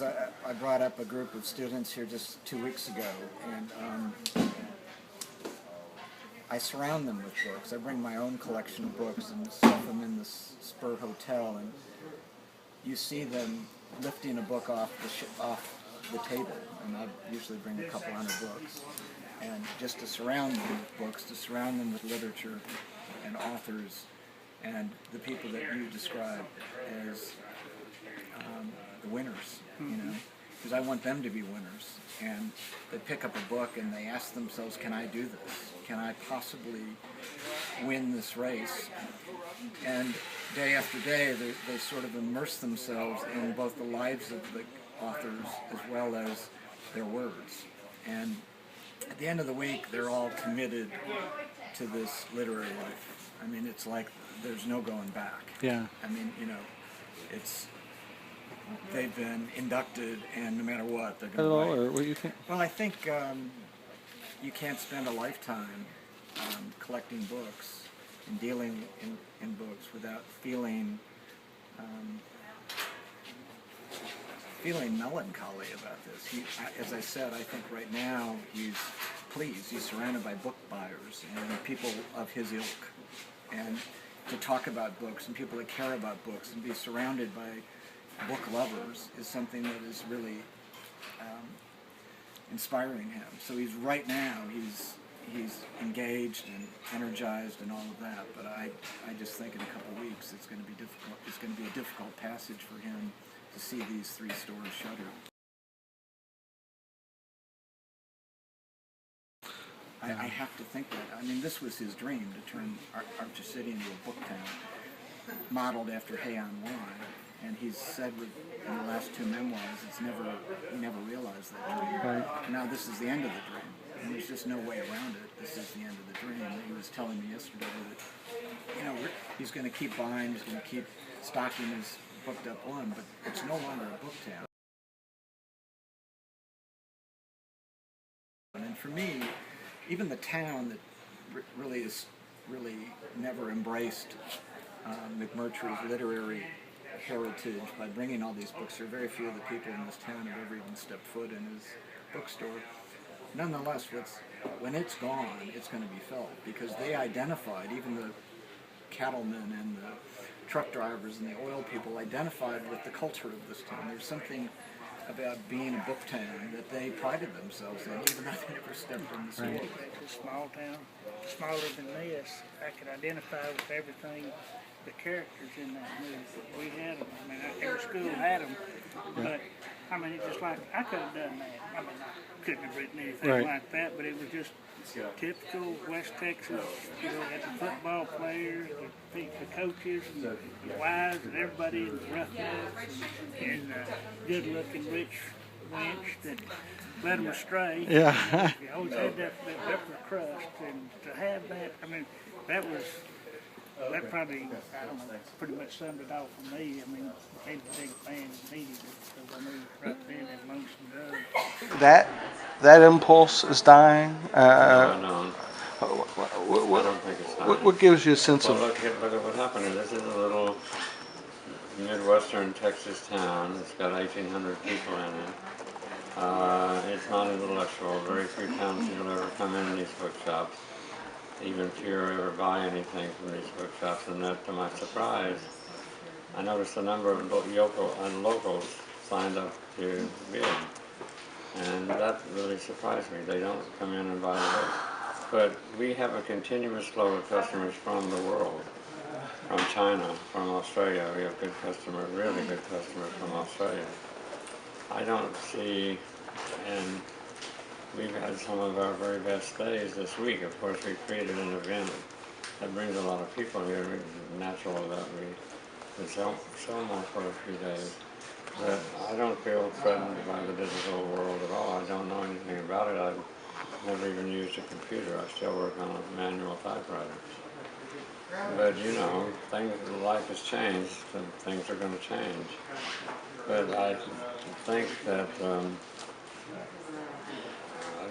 I brought up a group of students here just 2 weeks ago, and I surround them with books. I bring my own collection of books and stuff them in this Spur Hotel, and you see them lifting a book off the table, and I usually bring a couple hundred books, and just to surround them with books, to surround them with literature and authors and the people that you describe as the winners, you know, because I want them to be winners, and they pick up a book and they ask themselves, can I do this? Can I possibly win this race? And day after day they sort of immerse themselves in both the lives of the authors as well as their words. And at the end of the week, they're all committed to this literary life. I mean, it's like there's no going back. Yeah. I mean, you know, they've been inducted, and no matter what, they're going to write. Or what do you think? Well, I think you can't spend a lifetime collecting books and dealing in books without feeling melancholy about this. As I said, I think right now he's pleased. He's surrounded by book buyers and people of his ilk. And to talk about books and people that care about books and be surrounded by book lovers is something that is really inspiring him. So he's engaged and energized and all of that. But I just think in a couple of weeks it's going to be difficult. It's going to be a difficult passage for him to see these 3 stores shutter. I have to think that. I mean, this was his dream, to turn Archer City into a book town, modeled after Hay on Wye. And he's said in the last 2 memoirs, he never realized that dream. Right. Now this is the end of the dream, and there's just no way around it. This is the end of the dream. He was telling me yesterday that, you know, he's going to keep buying, he's going to keep stocking his booked up one, but it's no longer a book town. And for me, even the town that really never embraced McMurtry's literary heritage by bringing all these books. There are very few of the people in this town who have ever even stepped foot in his bookstore. Nonetheless, when it's gone, it's going to be felt, because they identified, even the cattlemen and the truck drivers and the oil people identified with the culture of this town. There's something about being a book town that they prided themselves in, even though they never stepped in the store. Right. It's a small town, smaller than this. I could identify with everything, the characters in that movie. We had them. I mean, every school had them. But, I mean, it's just like, I could have done that. I mean, I couldn't have written anything like that, but it was just typical West Texas. You know, had the football players, the coaches, and the wives, and everybody, and the roughnecks, and good-looking rich wench that led them astray. Yeah. You always had that upper crust, and to have that, I mean, that probably, I don't know, pretty much summed it all for me. I mean, I became a big fan of media, because I knew right then that Lonesome Dove. That impulse is dying. No, I don't think it's dying. What gives you a sense Well, of? look, what happened is, this is a little Midwestern Texas town. It's got 1,800 people in it. It's not intellectual. Very few townspeople ever come in these bookshops. Even fewer ever buy anything from these bookshops, and that, to my surprise, I noticed a number of locals signed up to bid, and that really surprised me. They don't come in and buy the books, but we have a continuous flow of customers from the world, from China, from Australia. We have good customers, really good customers from Australia. I don't see, and we've had some of our very best days this week. Of course, we created an event that brings a lot of people here. It's natural that we would sell more for a few days. But I don't feel threatened by the digital world at all. I don't know anything about it. I've never even used a computer. I still work on a manual typewriter. But you know, life has changed, and things are going to change. But I think that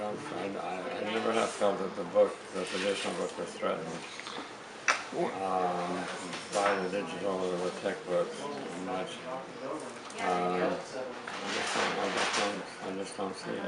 I never have felt that the traditional book was threatened by the digital or the tech books much. I guess just don't see it.